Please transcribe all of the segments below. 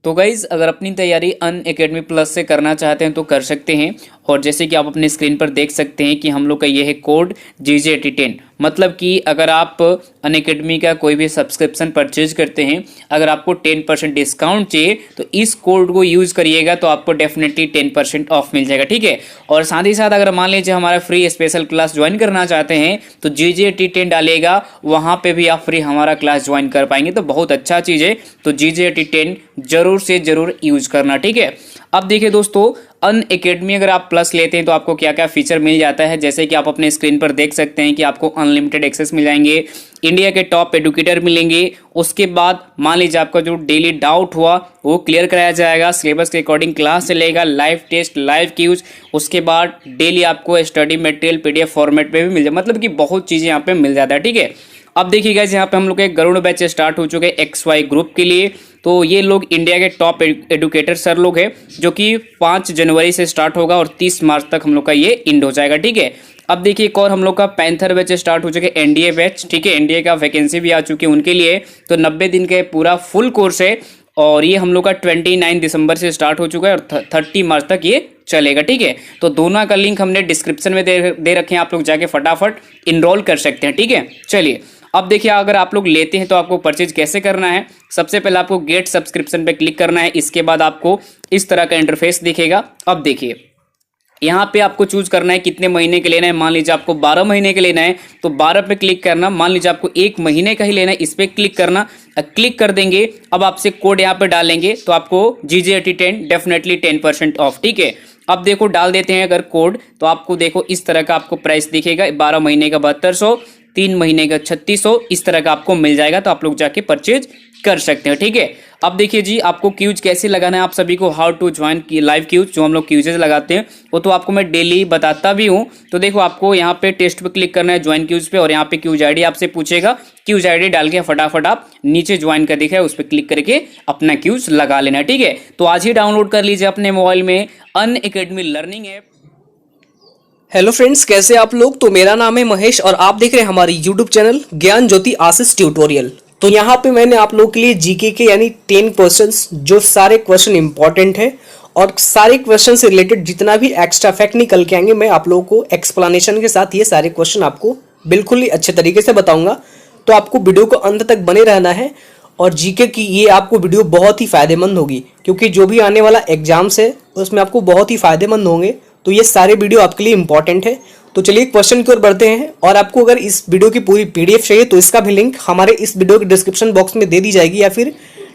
तो गाइज अगर अपनी तैयारी अन अकेडमी प्लस से करना चाहते हैं तो कर सकते हैं। और जैसे कि आप अपने स्क्रीन पर देख सकते हैं कि हम लोग का ये है कोड GJ8010। मतलब कि अगर आप अन अकेडमी का कोई भी सब्सक्रिप्शन परचेज करते हैं, अगर आपको 10% डिस्काउंट चाहिए तो इस कोड को यूज़ करिएगा तो आपको डेफिनेटली 10% ऑफ मिल जाएगा। ठीक है। और साथ ही साथ अगर मान लीजिए हमारा फ्री स्पेशल क्लास ज्वाइन करना चाहते हैं तो GJ8010 डालिएगा, वहाँ पे भी आप फ्री हमारा क्लास ज्वाइन कर पाएंगे। तो बहुत अच्छा चीज़ है, तो GJ8010 जरूर से जरूर यूज करना। ठीक है। अब देखिए दोस्तों, अन अकेडमी अगर आप प्लस लेते हैं तो आपको क्या क्या फीचर मिल जाता है, जैसे कि आप अपने स्क्रीन पर देख सकते हैं कि आपको अनलिमिटेड एक्सेस मिल जाएंगे, इंडिया के टॉप एडुकेटर मिलेंगे। उसके बाद मान लीजिए आपका जो डेली डाउट हुआ वो क्लियर कराया जाएगा, सिलेबस के अकॉर्डिंग क्लास चलेगा, लाइव टेस्ट, लाइव क्यूज। उसके बाद डेली आपको स्टडी मटेरियल PDF फॉर्मेट पे भी मिल जाए, मतलब कि बहुत चीज़ें यहाँ पे मिल जाता है। ठीक है। अब देखिएगा यहाँ पे हम लोग के गरुड़ बैच स्टार्ट हो चुके हैं XY ग्रुप के लिए। तो ये लोग इंडिया के टॉप एडुकेटर सर लोग हैं, जो कि 5 जनवरी से स्टार्ट होगा और 30 मार्च तक हम लोग का ये इंड हो जाएगा। ठीक है। अब देखिए एक और हम लोग का पैंथर बैच स्टार्ट हो चुके NDA बैच। ठीक है। NDA का वैकेंसी भी आ चुकी है उनके लिए। तो 90 दिन के पूरा फुल कोर्स है और ये हम लोग का 29 दिसंबर से स्टार्ट हो चुका है और 30 मार्च तक ये चलेगा। ठीक है। तो दोनों का लिंक हमने डिस्क्रिप्शन में दे रखे हैं, आप लोग जाके फटाफट इनरोल कर सकते हैं। ठीक है। चलिए अब देखिए, अगर आप लोग लेते हैं तो आपको परचेज कैसे करना है। सबसे पहले आपको गेट सब्सक्रिप्शन पे क्लिक करना है। इसके बाद आपको इस तरह का इंटरफेस दिखेगा। अब देखिए यहाँ पे आपको चूज करना है कितने महीने के लेना है। मान लीजिए आपको 12 महीने के लेना है तो 12 पे क्लिक करना। मान लीजिए आपको 1 महीने का ही लेना है, इस पे क्लिक करना। क्लिक कर देंगे, अब आपसे कोड यहाँ पे डालेंगे तो आपको GJ8010 डेफिनेटली 10% ऑफ। ठीक है। अब देखो डाल देते हैं अगर कोड, तो आपको देखो इस तरह का आपको प्राइस दिखेगा। 12 महीने का 7200, 3 महीने का 3600, इस तरह का आपको मिल जाएगा। तो आप लोग जाके परचेज कर सकते हैं। ठीक है। अब देखिए जी, आपको क्यूज कैसे लगाना है, आप सभी को हाउ टू ज्वाइन की लाइव क्यूज, जो हम लोग क्यूजेज लगाते हैं वो तो आपको मैं डेली बताता भी हूँ। तो देखो आपको यहाँ पे टेस्ट पे क्लिक करना है, ज्वाइन क्यूज पे, और यहाँ पे क्यूज ID आपसे पूछेगा। क्यूज ID डाल के फटाफट आप नीचे ज्वाइन का दिखा है उस पर क्लिक करके अपना क्यूज लगा लेना है। ठीक है। तो आज ही डाउनलोड कर लीजिए अपने मोबाइल में Unacademy learning app. Hello friends, कैसे आप लोग। तो मेरा नाम है महेश और आप देख रहे हैं हमारी यूट्यूब चैनल ज्ञान ज्योति आशीष ट्यूटोरियल। तो यहाँ पे मैंने आप लोगों के लिए जीके के यानी 10 क्वेश्चंस, जो सारे क्वेश्चन इंपॉर्टेंट है और सारे क्वेश्चन से रिलेटेड जितना भी एक्स्ट्रा फैक्ट निकल के आएंगे, मैं आप लोगों को एक्सप्लेनेशन के साथ ये सारे क्वेश्चन आपको बिल्कुल ही अच्छे तरीके से बताऊंगा। तो आपको वीडियो को अंत तक बने रहना है और जीके की ये आपको वीडियो बहुत ही फायदेमंद होगी, क्योंकि जो भी आने वाला एग्जाम्स है उसमें आपको बहुत ही फायदेमंद होंगे। तो ये सारे वीडियो आपके लिए इंपॉर्टेंट है। तो चलिए क्वेश्चन की ओर बढ़ते हैं। और आपको अगर इस वीडियो की पूरी PDF चाहिए तो इसका भी लिंक हमारे इस वीडियो के डिस्क्रिप्शन बॉक्स में दे दी जाएगी, या फिर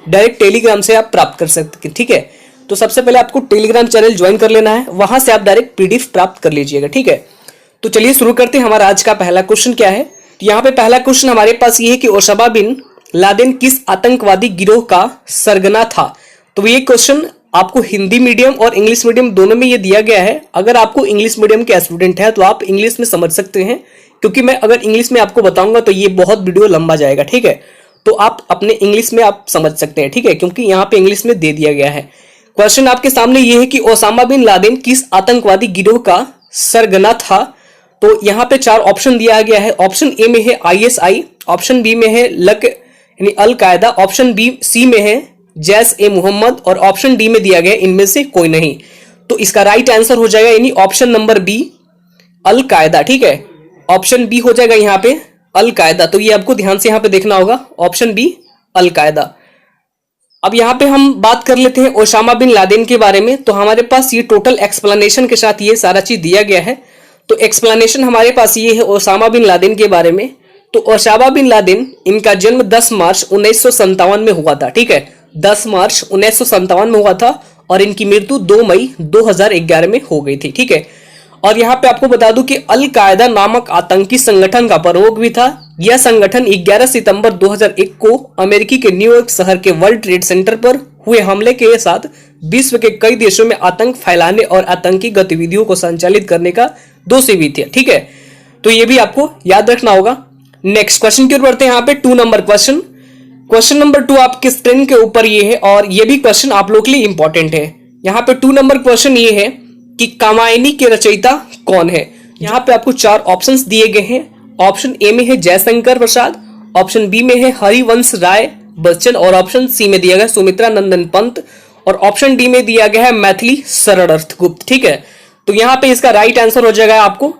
डायरेक्ट टेलीग्राम से आप प्राप्त कर सकते हैं। ठीक है। तो सबसे पहले आपको टेलीग्राम चैनल ज्वाइन कर लेना है, वहां से आप डायरेक्ट PDF प्राप्त कर लीजिएगा। ठीक है। तो चलिए शुरू करते हैं। हमारा आज का पहला क्वेश्चन क्या है। तो यहाँ पे पहला क्वेश्चन हमारे पास ये है कि ओसामा बिन लादेन किस आतंकवादी गिरोह का सरगना था। तो ये क्वेश्चन आपको हिंदी मीडियम और इंग्लिश मीडियम दोनों में ये दिया गया है। अगर आपको इंग्लिश मीडियम के स्टूडेंट है तो आप इंग्लिश में समझ सकते हैं, क्योंकि मैं अगर इंग्लिश में आपको बताऊंगा तो ये बहुत वीडियो लंबा जाएगा। ठीक है। तो आप अपने इंग्लिश में आप समझ सकते हैं। ठीक है, क्योंकि यहाँ पे इंग्लिश में दे दिया गया है। क्वेश्चन आपके सामने ये है कि ओसामा बिन लादेन किस आतंकवादी गिरोह का सरगना था। तो यहाँ पे 4 ऑप्शन दिया गया है। ऑप्शन ए में है ISI, ऑप्शन बी में है लक यानी अल कायदा, ऑप्शन सी में है जैश ए मोहम्मद और ऑप्शन डी में दिया गया इनमें से कोई नहीं। तो इसका राइट आंसर हो जाएगा यानी ऑप्शन नंबर बी, अल कायदा। ठीक है। ऑप्शन बी हो जाएगा यहाँ पे अल कायदा। तो ये आपको ध्यान से यहाँ पे देखना होगा, ऑप्शन बी अल कायदा। अब यहाँ पे हम बात कर लेते हैं ओसामा बिन लादेन के बारे में। तो हमारे पास ये टोटल एक्सप्लेनेशन के साथ ये सारा चीज दिया गया है। तो एक्सप्लेनेशन हमारे पास ये है ओसामा बिन लादेन के बारे में। तो ओसामा बिन लादेन, इनका जन्म 10 मार्च 1957 में हुआ था। ठीक है, 10 मार्च 1957 में हुआ था और इनकी मृत्यु 2 मई 2011 में हो गई थी। ठीक है। और यहाँ पे आपको बता दूं कि अल कायदा नामक आतंकी संगठन का प्रयोग भी था। यह संगठन 11 सितंबर 2001 को अमेरिकी के न्यूयॉर्क शहर के वर्ल्ड ट्रेड सेंटर पर हुए हमले के साथ विश्व के कई देशों में आतंक फैलाने और आतंकी गतिविधियों को संचालित करने का दोषी भी थे। ठीक है। तो ये भी आपको याद रखना होगा। नेक्स्ट क्वेश्चन की ओर बढ़ते हैं। यहाँ पे 2 नंबर क्वेश्चन। क्वेश्चन नंबर 2 आपके स्क्रीन के ऊपर ये है और ये भी क्वेश्चन आप लोग के लिए इंपॉर्टेंट है। यहाँ पे 2 नंबर क्वेश्चन ये है कि कामायनी के रचयिता कौन है। यहाँ पे आपको 4 ऑप्शंस दिए गए हैं। ऑप्शन ए में है जयशंकर प्रसाद, ऑप्शन बी में है हरिवंश राय, बच्चन और ऑप्शन सी में दिया गया सुमित्रा नंदन पंत और ऑप्शन डी में दिया गया है मैथिली शरणार्थ गुप्त। ठीक है, तो यहाँ पे इसका राइट आंसर हो जाएगा आपको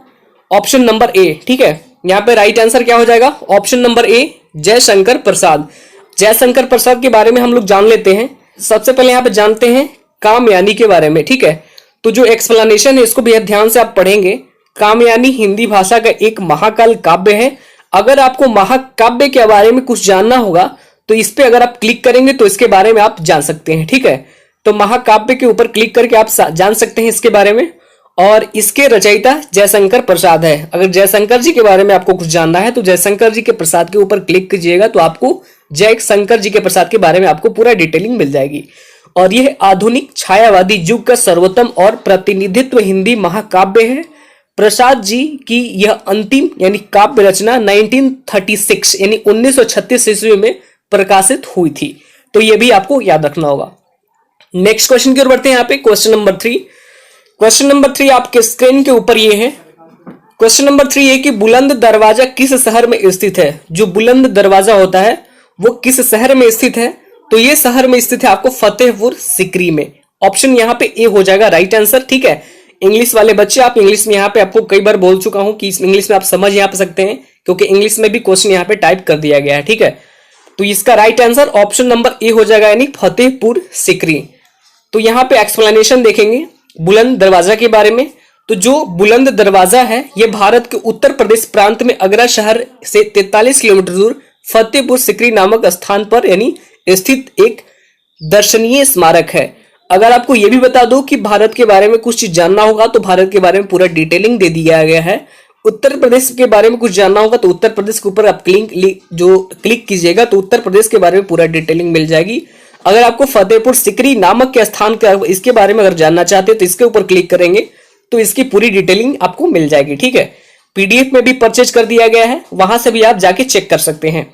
ऑप्शन नंबर ए। ठीक है, यहाँ पे राइट आंसर क्या हो जाएगा option number A Jaishankar Prasad. Jaishankar Prasad के बारे में हम लोग जान लेते हैं। सबसे पहले यहाँ पे जानते हैं कामयानी के बारे में। ठीक है, तो जो एक्सप्लेनेशन है इसको बेहद ध्यान से आप पढ़ेंगे। कामयानी हिंदी भाषा का एक महाकाल काव्य है। अगर आपको महाकाव्य के बारे में कुछ जानना होगा तो इस पे अगर आप क्लिक करेंगे तो इसके बारे में आप जान सकते हैं। ठीक है, तो महाकाव्य के ऊपर क्लिक करके आप जान सकते हैं इसके बारे में। और इसके रचयिता जयशंकर प्रसाद है। अगर जयशंकर जी के बारे में आपको कुछ जानना है तो जयशंकर जी के प्रसाद के ऊपर क्लिक कीजिएगा तो आपको जयशंकर जी के प्रसाद के बारे में आपको पूरा डिटेलिंग मिल जाएगी। और यह आधुनिक छायावादी युग का सर्वोत्तम और प्रतिनिधित्व हिंदी महाकाव्य है। प्रसाद जी की यह अंतिम यानी काव्य रचना 1936 यानी 1936 ईस्वी में प्रकाशित हुई थी। तो यह भी आपको याद रखना होगा। नेक्स्ट क्वेश्चन की ओर बढ़ते हैं। यहाँ पे क्वेश्चन नंबर 3। क्वेश्चन नंबर 3 आपके स्क्रीन के ऊपर ये है। क्वेश्चन नंबर 3 है कि बुलंद दरवाजा किस शहर में स्थित है। जो बुलंद दरवाजा होता है वो किस शहर में स्थित है, तो ये शहर में स्थित है आपको फतेहपुर सीकरी में। ऑप्शन यहाँ पे ए हो जाएगा राइट आंसर। ठीक है, इंग्लिश वाले बच्चे आप इंग्लिश में यहाँ पे आपको कई बार बोल चुका हूं कि इंग्लिश में आप समझ यहाँ पे सकते हैं क्योंकि इंग्लिश में भी क्वेश्चन यहाँ पे टाइप कर दिया गया है। ठीक है, तो इसका right answer option number A हो जाएगा यानी फतेहपुर सीकरी। तो यहाँ पे एक्सप्लेनेशन देखेंगे बुलंद दरवाजा के बारे में। तो जो बुलंद दरवाजा है यह भारत के उत्तर प्रदेश प्रांत में आगरा शहर से 43 किलोमीटर दूर फतेहपुर सीकरी नामक स्थान पर यानी स्थित एक दर्शनीय स्मारक है। अगर आपको यह भी बता दो कि भारत के बारे में कुछ चीज जानना होगा तो भारत के बारे में पूरा डिटेलिंग दे दिया गया है। उत्तर प्रदेश के बारे में कुछ जानना होगा तो उत्तर प्रदेश के ऊपर आप क्लिक कीजिएगा तो उत्तर प्रदेश के बारे में पूरा डिटेलिंग मिल जाएगी। अगर आपको फतेहपुर सीकरी नामक के स्थान का इसके बारे में अगर जानना चाहते हैं तो इसके ऊपर क्लिक करेंगे तो इसकी पूरी डिटेलिंग आपको मिल जाएगी। ठीक है, पीडीएफ में भी परचेज कर दिया गया है, वहां से भी आप जाके चेक कर सकते हैं।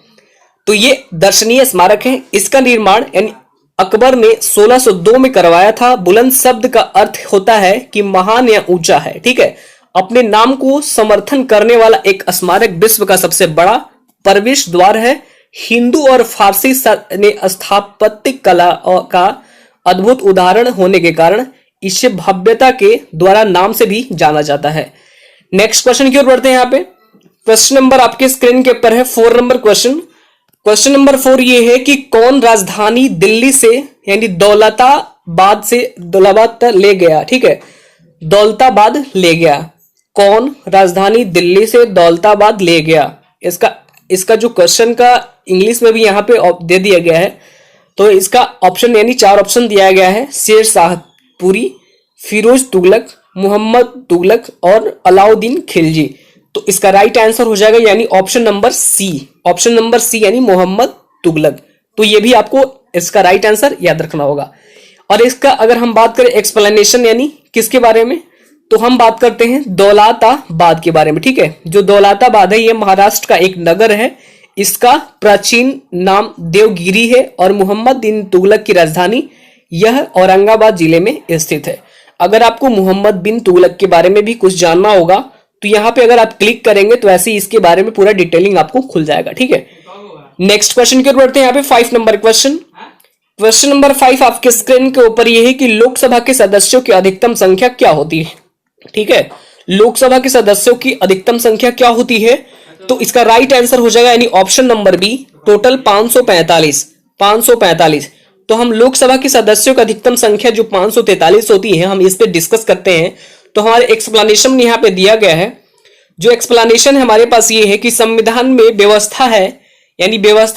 तो ये दर्शनीय स्मारक है। इसका निर्माण यानी अकबर ने 1602 में करवाया था। बुलंद शब्द का अर्थ होता है कि महान या ऊंचा है। ठीक है, अपने नाम को समर्थन करने वाला एक स्मारक विश्व का सबसे बड़ा प्रवेश द्वार है। हिंदू और फारसी ने स्थापत्य कला का अद्भुत उदाहरण होने के कारण इसे भव्यता के द्वारा नाम से भी जाना जाता है। नेक्स्ट क्वेश्चन की ओर बढ़ते हैं। यहाँ पे क्वेश्चन नंबर आपके स्क्रीन के ऊपर है 4 नंबर क्वेश्चन। क्वेश्चन नंबर 4 ये है कि कौन राजधानी दिल्ली से यानी दौलताबाद तक ले गया। ठीक है, दौलताबाद ले गया। कौन राजधानी दिल्ली से दौलताबाद ले गया। इसका जो क्वेश्चन का इंग्लिश में भी यहाँ पे दे दिया गया है। तो इसका ऑप्शन यानी 4 ऑप्शन दिया गया है। शेर शाह पुरी, फिरोज तुगलक, मोहम्मद तुगलक और अलाउद्दीन खिलजी। तो इसका राइट आंसर हो जाएगा यानी option number C. Option number C यानी मोहम्मद तुगलक। तो ये भी आपको इसका राइट आंसर याद रखना होगा। और इसका अगर हम बात करें एक्सप्लेनेशन यानी किसके बारे में, तो हम बात करते हैं दौलताबाद के बारे में। ठीक है, जो दौलताबाद है ये महाराष्ट्र का एक नगर है। इसका प्राचीन नाम देवगिरी है और मोहम्मद बिन तुगलक की राजधानी यह औरंगाबाद जिले में स्थित है। अगर आपको मोहम्मद बिन तुगलक के बारे में भी कुछ जानना होगा तो यहाँ पे अगर आप क्लिक करेंगे तो ऐसे ही इसके बारे में पूरा डिटेलिंग आपको खुल जाएगा। ठीक है, नेक्स्ट क्वेश्चन की ओर बढ़ते हैं। यहाँ पे 5 नंबर क्वेश्चन। क्वेश्चन नंबर 5 आपके स्क्रीन के ऊपर यह है कि लोकसभा के सदस्यों की अधिकतम संख्या क्या होती है। ठीक है, लोकसभा के सदस्यों की अधिकतम संख्या क्या होती है, तो इसका राइट आंसर हो जाएगा यानी ऑप्शन नंबर बी टोटल 545। तो हम लोकसभा के सदस्यों की अधिकतम संख्या जो 543 होती है हम इस पे डिस्कस करते हैं। तो हमारे एक्सप्लेनेशन में यहाँ पे दिया गया है। जो एक्सप्लेनेशन है हमारे पास ये है कि संविधान में व्यवस्था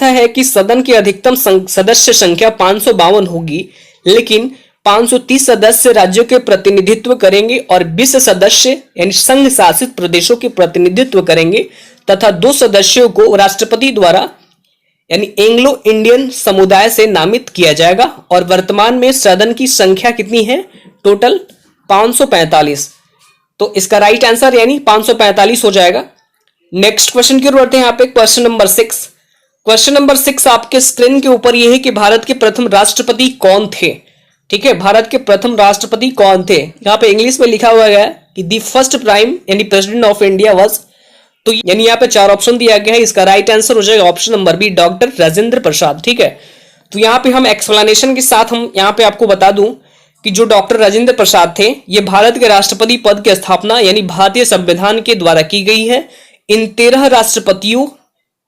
है कि सदन की अधिकतम सदस्य संख्या 552 होगी, लेकिन 530 सदस्य राज्यों के प्रतिनिधित्व करेंगे और 20 सदस्य यानी संघ शासित प्रदेशों के प्रतिनिधित्व करेंगे तथा 2 सदस्यों को राष्ट्रपति द्वारा यानी एंग्लो इंडियन समुदाय से नामित किया जाएगा। और वर्तमान में सदन की संख्या कितनी है, टोटल 545। तो इसका राइट आंसर यानी 545 हो जाएगा। नेक्स्ट क्वेश्चन की ओर बढ़ते हैं। यहाँ पे क्वेश्चन नंबर 6। क्वेश्चन नंबर 6 आपके स्क्रीन के ऊपर यह है कि भारत के प्रथम राष्ट्रपति कौन थे। ठीक है, भारत के प्रथम राष्ट्रपति कौन थे। यहाँ पे इंग्लिश में लिखा हुआ है कि द फर्स्ट प्राइम यानी प्रेसिडेंट ऑफ इंडिया वाज तो यानी यहाँ पे 4 ऑप्शन दिया गया है, इसका राइट आंसर हो जाएगा option number B, doctor Rajendra Prasad. ठीक है, तो यहाँ पे हम एक्सप्लेनेशन के साथ हम यहाँ पे आपको बता दूं कि जो डॉक्टर राजेंद्र प्रसाद थे, ये भारत के राष्ट्रपति पद की स्थापना यानी भारतीय संविधान के द्वारा की गई है। इन 13 राष्ट्रपतियों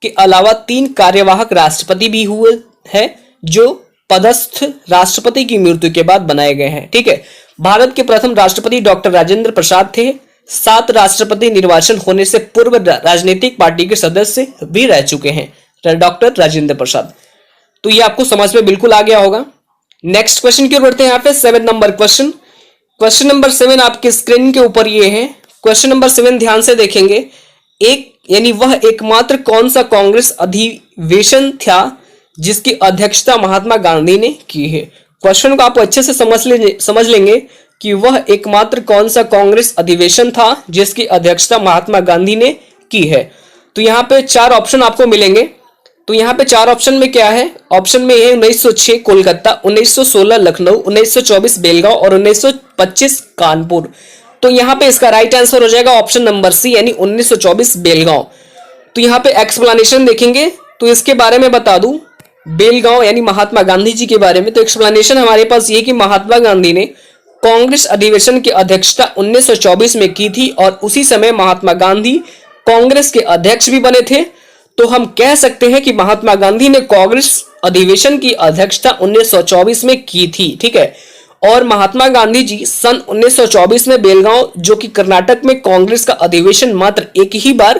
के अलावा 3 कार्यवाहक राष्ट्रपति भी हुए हैं जो पदस्थ राष्ट्रपति की मृत्यु के बाद बनाए गए हैं। ठीक है, भारत के प्रथम राष्ट्रपति डॉक्टर राजेंद्र प्रसाद थे। 7 राष्ट्रपति निर्वाचन होने से पूर्व राजनीतिक पार्टी के सदस्य भी रह चुके हैं डॉक्टर राजेंद्र प्रसाद। तो ये आपको समझ में बिल्कुल आ गया होगा। नेक्स्ट क्वेश्चन की ओर बढ़ते हैं। यहाँ पे 7 नंबर क्वेश्चन, क्वेश्चन नंबर 7 आपके स्क्रीन के ऊपर ये है। क्वेश्चन नंबर 7 ध्यान से देखेंगे। एक यानी वह एकमात्र कौन सा कांग्रेस अधिवेशन था जिसकी अध्यक्षता महात्मा गांधी ने की है। क्वेश्चन को आप अच्छे से समझ लेंगे कि वह एकमात्र कौन सा कांग्रेस अधिवेशन था जिसकी अध्यक्षता महात्मा गांधी ने की है। तो यहाँ पे 4 ऑप्शन आपको मिलेंगे। तो यहाँ पे 4 ऑप्शन में क्या है, ऑप्शन में है 1906 कोलकाता, 1916 लखनऊ, 1924 बेलगांव और 1925 कानपुर। तो यहाँ पे इसका राइट आंसर हो जाएगा ऑप्शन नंबर सी यानी 1924 बेलगांव। तो यहाँ पे एक्सप्लेनेशन देखेंगे तो इसके बारे में बता दूं, बेलगांव यानी महात्मा गांधी जी के बारे में। तो एक्सप्लेनेशन हमारे पास ये कि महात्मा गांधी ने कांग्रेस अधिवेशन की अध्यक्षता 1924 में की थी और उसी समय महात्मा गांधी कांग्रेस के अध्यक्ष भी बने थे। तो हम कह सकते हैं कि महात्मा गांधी ने कांग्रेस अधिवेशन की अध्यक्षता 1924 में की थी। ठीक है, और महात्मा गांधी जी सन 1924 में बेलगांव जो कि कर्नाटक में कांग्रेस का अधिवेशन मात्र एक ही बार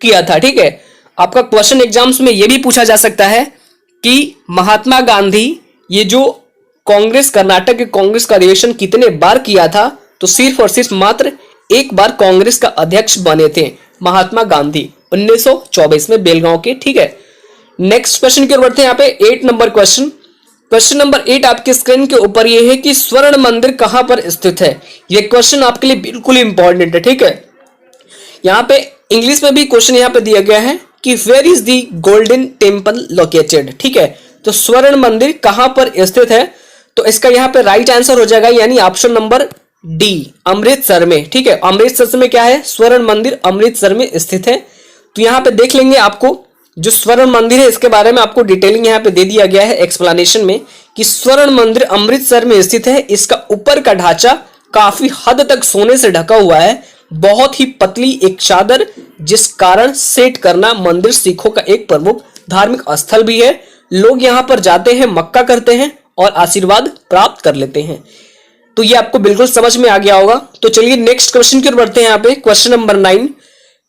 किया था। ठीक है, आपका क्वेश्चन एग्जाम्स में यह भी पूछा जा सकता है कि महात्मा गांधी ये जो कांग्रेस कर्नाटक के कांग्रेस का अधिवेशन कितने बार किया था। तो सिर्फ और सिर्फ मात्र एक बार कांग्रेस का अध्यक्ष बने थे महात्मा गांधी 1924 में बेलगांव के। ठीक है, नेक्स्ट क्वेश्चन की ओर बढ़ते हैं। यहाँ पे 8 नंबर क्वेश्चन, क्वेश्चन नंबर 8 आपके स्क्रीन के ऊपर ये है कि स्वर्ण मंदिर कहां पर स्थित है। ये क्वेश्चन आपके लिए बिल्कुल इंपॉर्टेंट है। ठीक है, यहाँ पे इंग्लिश में भी क्वेश्चन यहाँ पे दिया गया है कि where is the Golden Temple located. ठीक है, तो स्वर्ण मंदिर कहां पर स्थित है। तो इसका यहाँ पे राइट आंसर हो जाएगा यानी ऑप्शन नंबर डी, अमृतसर में। ठीक है, अमृतसर में क्या है, स्वर्ण मंदिर अमृतसर में स्थित है। तो यहाँ पे देख लेंगे, आपको जो स्वर्ण मंदिर है इसके बारे में आपको डिटेलिंग यहाँ पे दे दिया गया है एक्सप्लेनेशन में कि स्वर्ण मंदिर अमृतसर में स्थित है। इसका ऊपर का ढांचा काफी हद तक सोने से ढका हुआ है, बहुत ही पतली एक चादर, जिस कारण सेट करना मंदिर सिखों का एक प्रमुख धार्मिक स्थल भी है। लोग यहाँ पर जाते हैं, मक्का करते हैं और आशीर्वाद प्राप्त कर लेते हैं। तो ये आपको बिल्कुल समझ में आ गया होगा। तो चलिए नेक्स्ट क्वेश्चन की ओर बढ़ते हैं। यहाँ पे क्वेश्चन नंबर 9,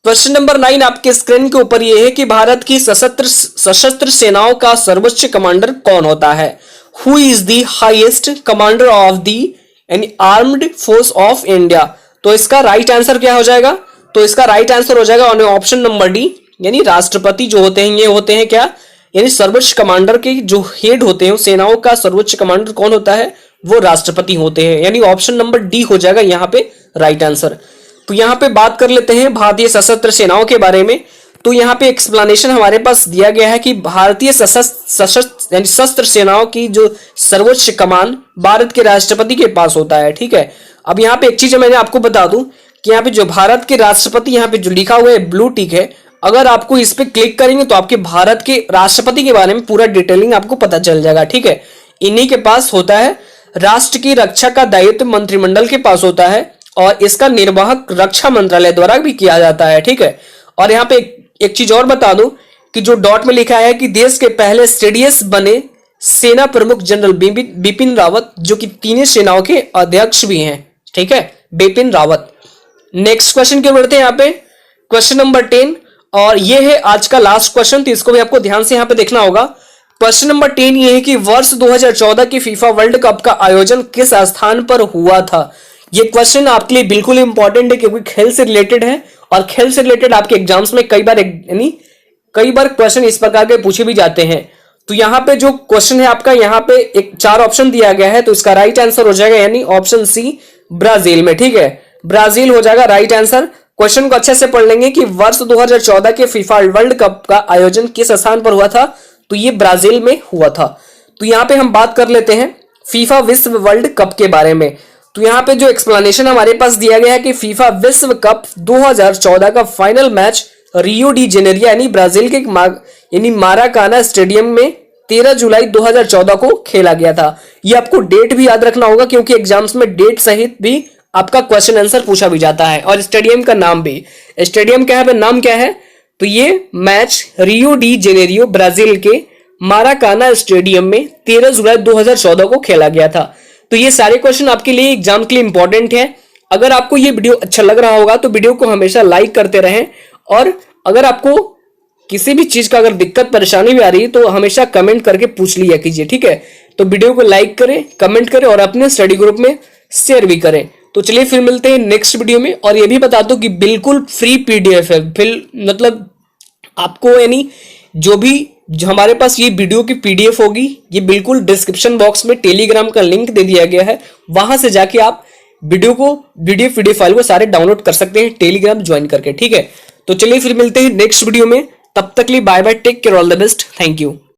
क्वेश्चन नंबर 9 आपके स्क्रीन के ऊपर ये है कि भारत की सशस्त्र सेनाओं का सर्वोच्च कमांडर कौन होता है। Who is the highest commander of the यानी आर्म्ड फोर्स ऑफ इंडिया। तो इसका राइट आंसर क्या हो जाएगा, तो इसका राइट आंसर हो जाएगा ऑप्शन नंबर डी यानी राष्ट्रपति जो होते हैं ये होते हैं क्या, यानी सर्वोच्च कमांडर के जो हेड होते हैं सेनाओं का सर्वोच्च कमांडर कौन होता है, वो राष्ट्रपति होते हैं। यानी ऑप्शन नंबर डी हो जाएगा यहाँ पे राइट आंसर। तो यहाँ पे बात कर लेते हैं भारतीय सशस्त्र सेनाओं के बारे में। तो यहाँ पे एक्सप्लेनेशन हमारे पास दिया गया है कि भारतीय सशस्त्र यानी शस्त्र सेनाओं की जो सर्वोच्च कमान भारत के राष्ट्रपति के पास होता है। ठीक है, अब यहाँ पे एक चीज मैंने आपको बता दूं कि यहाँ पे जो भारत के राष्ट्रपति यहाँ पे जो लिखा हुआ है ब्लू टिक है, अगर आपको इस पे क्लिक करेंगे तो आपके भारत के राष्ट्रपति के बारे में पूरा डिटेलिंग आपको पता चल जाएगा। ठीक है, इन्हीं के पास होता है राष्ट्र की रक्षा का दायित्व, मंत्रिमंडल के पास होता है और इसका निर्वाहक रक्षा मंत्रालय द्वारा भी किया जाता है। ठीक है, और यहाँ पे एक चीज और बता दूं कि जो डॉट में लिखा है कि देश के पहले सीडीएस बने सेना प्रमुख जनरल बिपिन रावत जो कि तीनों सेनाओं के अध्यक्ष भी हैं। ठीक है, बिपिन रावत। नेक्स्ट क्वेश्चन की बढ़ते हैं यहाँ पे क्वेश्चन नंबर 10 और ये है आज का लास्ट क्वेश्चन, तो इसको भी आपको ध्यान से यहाँ पे देखना होगा। क्वेश्चन नंबर 10 ये है कि वर्ष 2014 की फीफा वर्ल्ड कप का आयोजन किस स्थान पर हुआ था। ये क्वेश्चन आपके लिए बिल्कुल इंपॉर्टेंट है क्योंकि खेल से रिलेटेड है और खेल से रिलेटेड आपके एग्जाम्स में कई बार क्वेश्चन इस प्रकार के पूछे भी जाते हैं। तो यहाँ पे जो क्वेश्चन है आपका, यहाँ पे एक 4 ऑप्शन दिया गया है, तो इसका राइट आंसर हो जाएगा यानी ऑप्शन सी ब्राजील में। ठीक है, ब्राजील हो जाएगा राइट आंसर। क्वेश्चन को अच्छे से पढ़ लेंगे कि वर्ष 2014 के फीफा वर्ल्ड कप का आयोजन किस स्थान पर हुआ था, तो ये ब्राजील में हुआ था। तो यहाँ पे हम बात कर लेते हैं फीफा विश्व वर्ल्ड कप के बारे में। तो यहाँ पे जो एक्सप्लेनेशन हमारे पास दिया गया है कि फीफा विश्व कप 2014 का final match Rio de Janeiro यानी ब्राजील के यानी माराकाना स्टेडियम में 13 जुलाई 2014 को खेला गया था। ये आपको डेट भी याद रखना होगा क्योंकि एग्जाम्स में डेट सहित भी आपका क्वेश्चन आंसर पूछा भी जाता है। और स्टेडियम का नाम भी, स्टेडियम क्या है, नाम क्या है, तो ये match Rio de Janeiro Brazil के माराकाना स्टेडियम में 13 जुलाई 2014 को खेला गया था। तो ये सारे क्वेश्चन आपके लिए एग्जाम के लिए इंपॉर्टेंट है। अगर आपको ये वीडियो अच्छा लग रहा होगा तो वीडियो को हमेशा लाइक करते रहें, और अगर आपको किसी भी चीज का अगर दिक्कत परेशानी भी आ रही है तो हमेशा कमेंट करके पूछ लिया कीजिए, ठीक है। तो वीडियो को लाइक करें, कमेंट करें और अपने स्टडी ग्रुप में शेयर भी करें। तो चलिए फिर मिलते हैं नेक्स्ट वीडियो में। और ये भी बता दो कि बिल्कुल फ्री पीडीएफ है, फिर मतलब आपको यानी जो हमारे पास ये वीडियो की पीडीएफ होगी, ये बिल्कुल डिस्क्रिप्शन बॉक्स में टेलीग्राम का लिंक दे दिया गया है, वहां से जाके आप पीडीएफ फाइल को सारे डाउनलोड कर सकते हैं टेलीग्राम ज्वाइन करके, ठीक है। तो चलिए फिर मिलते हैं नेक्स्ट वीडियो में, तब तक के लिए bye bye, take care, all the best, thank you.